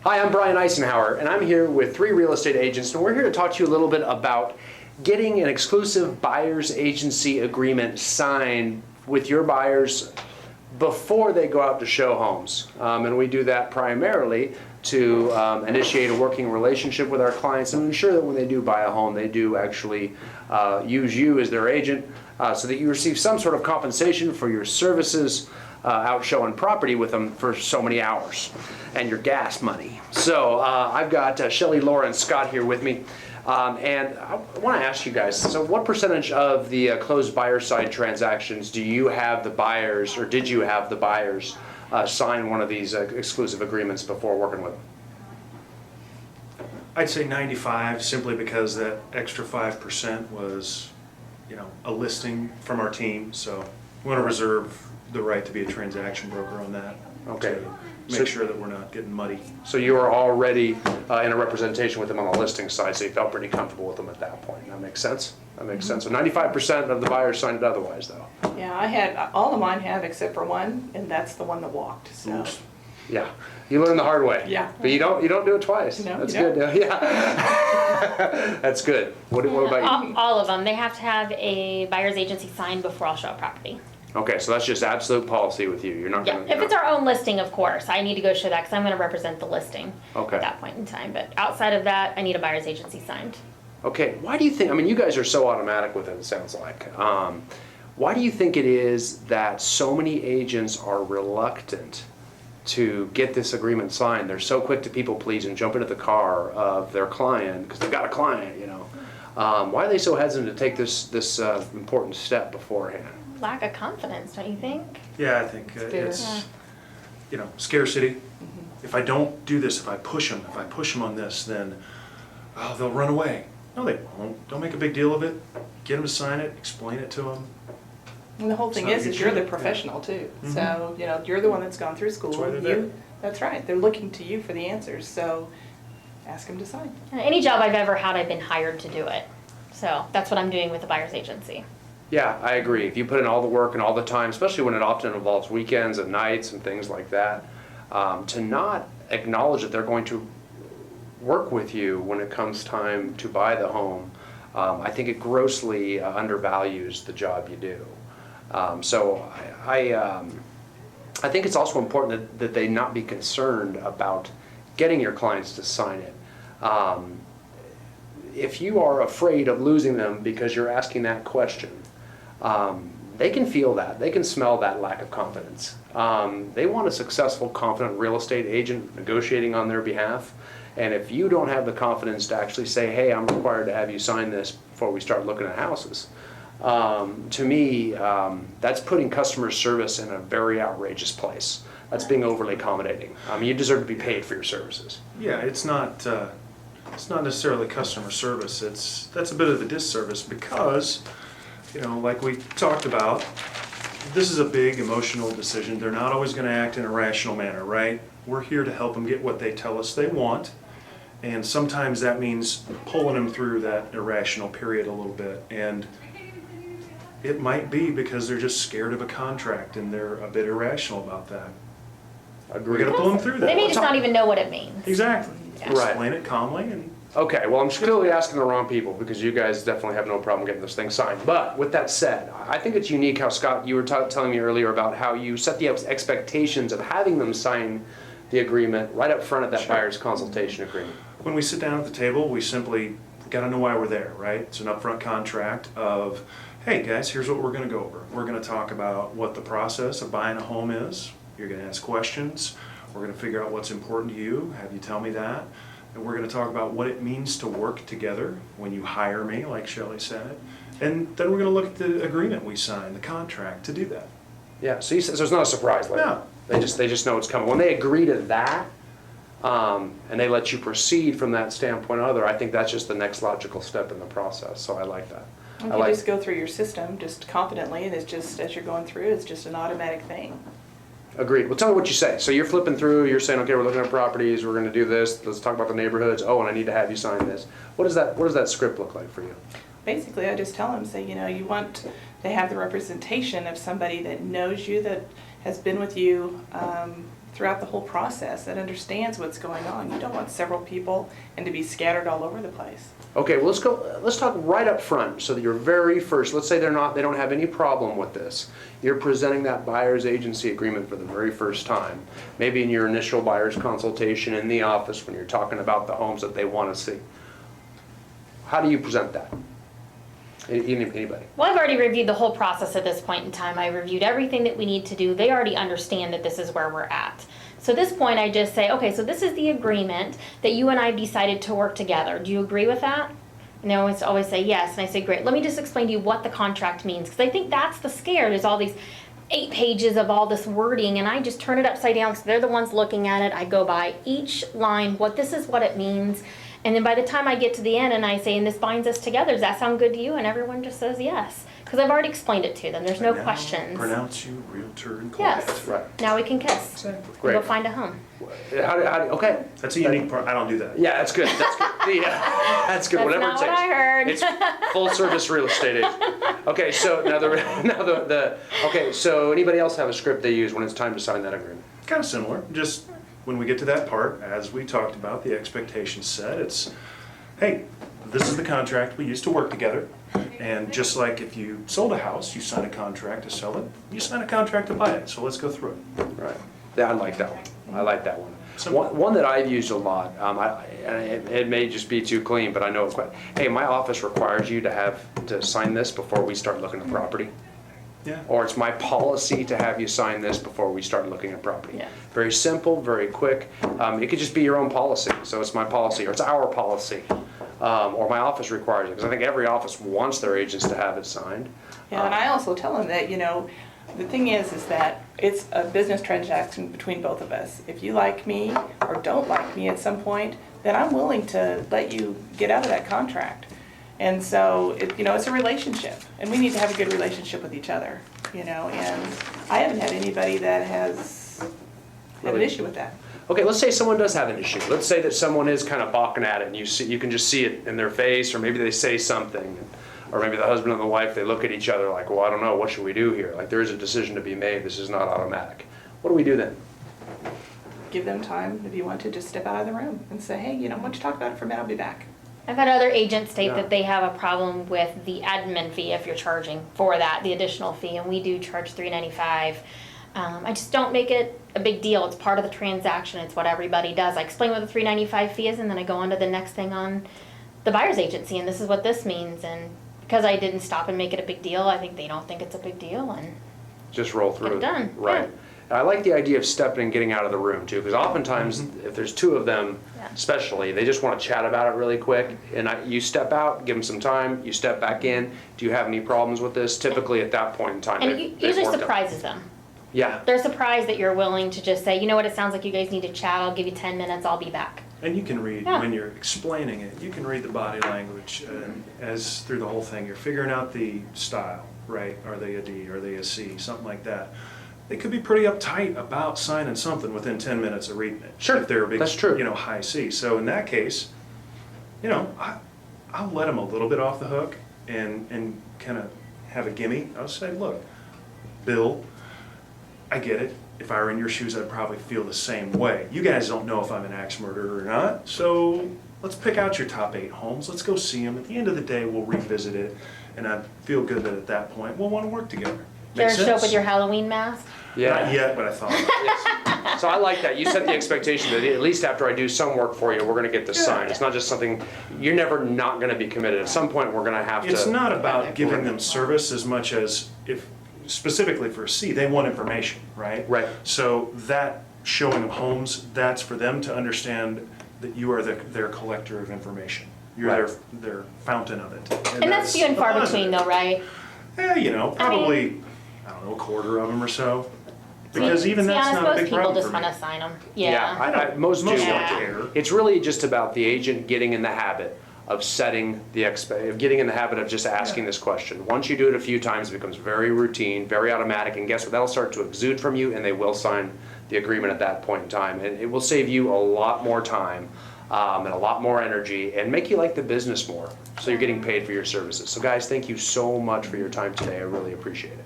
Hi, I'm Brian Eisenhower, and I'm here with 3 real estate agents, and we're here to talk to you a little bit about getting an exclusive buyer's agency agreement signed with your buyers before they go out to show homes. And we do that primarily to initiate a working relationship with our clients and ensure that when they do buy a home, they do actually use you as their agent so that you receive some sort of compensation for your services out showing property with them for so many hours and your gas money. So I've got Shelley, Laura, and Scott here with me. And I want to ask you guys, so what percentage of the closed buyer side transactions do you have the buyers, or did you have the buyers sign one of these exclusive agreements before working with them? I'd say 95, simply because that extra 5% was, a listing from our team. So we want to reserve the right to be a transaction broker on that. Okay. To make sure that we're not getting muddy. So you were already in a representation with them on the listing side, so you felt pretty comfortable with them at that point. That makes sense? That makes sense. So 95% of the buyers signed it otherwise, though. Yeah, I had, all of mine have except for one, and that's the one that walked, so. Oops. Yeah, you learn the hard way. Yeah. But you don't do it twice. No, That's you don't. good. Yeah. That's good. What about you? All of them. They have to have a buyer's agency signed before I'll show a property. Okay, so that's just absolute policy with you. You're not Yeah, going if it's our own listing, of course, I need to go show that because I'm going to represent the listing Okay. at that point in time. But outside of that, I need a buyer's agency signed. Okay, why do you think, you guys are so automatic with it, it sounds like. Why do you think it is that so many agents are reluctant to get this agreement signed? They're so quick to people please and jump into the car of their client because they've got a client, Why are they so hesitant to take this important step beforehand? Lack of confidence, don't you think? Yeah, I think it's, scarcity. If I don't do this, if I push them on this, then, they'll run away. No, they won't. Don't make a big deal of it. Get them to sign it, explain it to them. And the whole thing It's not is a you're the good professional too. So, you're the one that's gone through school. That's why they're there. That's right. They're looking to you for the answers, so ask them to sign. Any job I've ever had, I've been hired to do it. So that's what I'm doing with the buyer's agency. Yeah, I agree. If you put in all the work and all the time, especially when it often involves weekends and nights and things like that, to not acknowledge that they're going to work with you when it comes time to buy the home, I think it grossly undervalues the job you do. So I think it's also important that they not be concerned about getting your clients to sign it. If you are afraid of losing them because you're asking that question, they can feel that. They can smell that lack of confidence. They want a successful, confident real estate agent negotiating on their behalf. And if you don't have the confidence to actually say, hey, I'm required to have you sign this before we start looking at houses, to me, that's putting customer service in a very outrageous place. That's being overly accommodating. You deserve to be paid for your services. Yeah, it's not necessarily customer service. That's a bit of a disservice because, like we talked about, this is a big emotional decision. They're not always going to act in a rational manner, right? We're here to help them get what they tell us they want. And sometimes that means pulling them through that irrational period a little bit. And it might be because they're just scared of a contract and they're a bit irrational about that. We're going to pull them through that. They may just not even know what it means. Exactly. Yeah. Right. Explain it calmly and Okay, well, I'm clearly asking the wrong people because you guys definitely have no problem getting this thing signed. But with that said, I think it's unique how, Scott, you were telling me earlier about how you set the expectations of having them sign the agreement right up front of that buyer's consultation agreement. when we sit down at the table, we simply got to know why we're there, right? It's an upfront contract of, hey guys, here's what we're going to go over. We're going to talk about what the process of buying a home is. You're going to ask questions. We're going to figure out what's important to you, have you tell me that. And we're going to talk about what it means to work together when you hire me, like Shelley said. And then we're going to look at the agreement we signed, the contract, to do that. Yeah, so, so it's not a surprise. Like, No. They just know it's coming. When they agree to that, and they let you proceed from that standpoint or other, I think that's just the next logical step in the process. So I like that. You I like just go through your system just confidently, and it's just, as you're going through, it's just an automatic thing. Agreed. Well, tell me what you say. So you're flipping through, you're saying, okay, we're looking at properties, we're going to do this, let's talk about the neighborhoods. Oh, and I need to have you sign this. What does that script look like for you? Basically, I just tell them, say, you know, you want they have the representation of somebody that knows you, that has been with you throughout the whole process, that understands what's going on. You don't want several people and to be scattered all over the place. Okay, well, let's talk right up front, so that you're very first, let's say they don't have any problem with this. You're presenting that buyer's agency agreement for the very first time. Maybe in your initial buyer's consultation in the office when you're talking about the homes that they want to see. How do you present that? Anybody? Well, I've already reviewed the whole process at this point in time. I reviewed everything that we need to do. They already understand that this is where we're at. So at this point, I just say, okay, so this is the agreement that you and I decided to work together. Do you agree with that? And they always say yes. And I say, great. Let me just explain to you what the contract means. Because I think that's the scare. There's all these 8 pages of all this wording, and I just turn it upside down. So they're the ones looking at it. I go by each line, this is what it means. And then by the time I get to the end and I say, and this binds us together, does that sound good to you? And everyone just says yes. Because I've already explained it to them. There's no questions. Pronounce you realtor and quiet. Yes. Right. Now we can kiss. Exactly. And Great. go find a home. Okay. That's a unique part. I don't do that. Yeah, that's good. That's good. Yeah, that's good. That's Whatever not it takes. what I heard. It's full service real estate agent. Okay, so okay, so anybody else have a script they use when it's time to sign that agreement? Kind of similar. Just when we get to that part, as we talked about, the expectations set, it's, hey, this is the contract we used to work together. And just like if you sold a house, you sign a contract to sell it, you sign a contract to buy it. So let's go through it. Right. Yeah, I like that one. I like that one. Simple. One that I've used a lot, and it may just be too clean, but I know it's quite, hey, my office requires you to sign this before we start looking at property. Yeah. Or it's my policy to have you sign this before we start looking at property. Yeah. Very simple, very quick. It could just be your own policy. So it's my policy, or it's our policy, or my office requires it. Because I think every office wants their agents to have it signed. Yeah, and I also tell them that, the thing is that it's a business transaction between both of us. If you like me or don't like me at some point, then I'm willing to let you get out of that contract. And so, it's a relationship, and we need to have a good relationship with each other, and I haven't had anybody that has had an Really? issue with that. Okay, let's say someone does have an issue. Let's say that someone is kind of balking at it, and you can just see it in their face, or maybe they say something, or maybe the husband and the wife, they look at each other like, well, I don't know, what should we do here? Like, there is a decision to be made. This is not automatic. What do we do then? Give them time, if you want to, just step out of the room and say, hey, why don't you talk about it for a minute, I'll be back. I've had other agents state Yeah. that they have a problem with the admin fee if you're charging for that, the additional fee, and we do charge $3.95. I just don't make it a big deal. It's part of the transaction. It's what everybody does. I explain what the $3.95 fee is, and then I go on to the next thing on the buyer's agency, and this is what this means. And because I didn't stop and make it a big deal, I think they don't think it's a big deal, and Just roll through Get it. done, Right. yeah. And I like the idea of stepping and getting out of the room too, because oftentimes if there's two of them, Yeah. especially, they just want to chat about it really quick. And you step out, give them some time, you step back in. Do you have any problems with this? Typically at that point in time, and they've it usually worked out. surprises them. Yeah. They're surprised that you're willing to just say, you know what, it sounds like you guys need to chat. I'll give you 10 minutes. I'll be back. And you can read, Yeah. when you're explaining it, you can read the body language as through the whole thing. You're figuring out the style, right? Are they a D? Are they a C? Something like that. They could be pretty uptight about signing something within 10 minutes of reading it. Sure, If they're a big, that's true. high C. So in that case, I'll let them a little bit off the hook and kind of have a gimme. I'll say, look, Bill, I get it. If I were in your shoes, I'd probably feel the same way. You guys don't know if I'm an axe murderer or not, so let's pick out your top 8 homes. Let's go see them. At the end of the day, we'll revisit it, and I feel good that at that point, we'll want to work together. Did you Makes ever show up sense? with your Halloween mask? Not yet, but I thought. Yes. So I like that. You set the expectation that at least after I do some work for you, we're going to get this Yeah. signed. It's not just something, you're never not going to be committed. At some point, we're going to have to. It's not about giving them service as much as if, specifically for C, they want information, right? Right. So that showing of homes, that's for them to understand that you are their collector of information. You're Right. their fountain of it. And that's few and a far positive. between though, right? Probably, I don't know, a quarter of them or so. Because even to be that's honest, not a most big people problem just for want me. to sign them. Yeah, Yeah. most do. Most don't Yeah. care. It's really just about the agent getting in the habit of setting of getting in the habit of just asking this question. Once you do it a few times, it becomes very routine, very automatic, and guess what? That'll start to exude from you, and they will sign the agreement at that point in time. And it will save you a lot more time and a lot more energy, and make you like the business more, so you're getting paid for your services. So guys, thank you so much for your time today. I really appreciate it.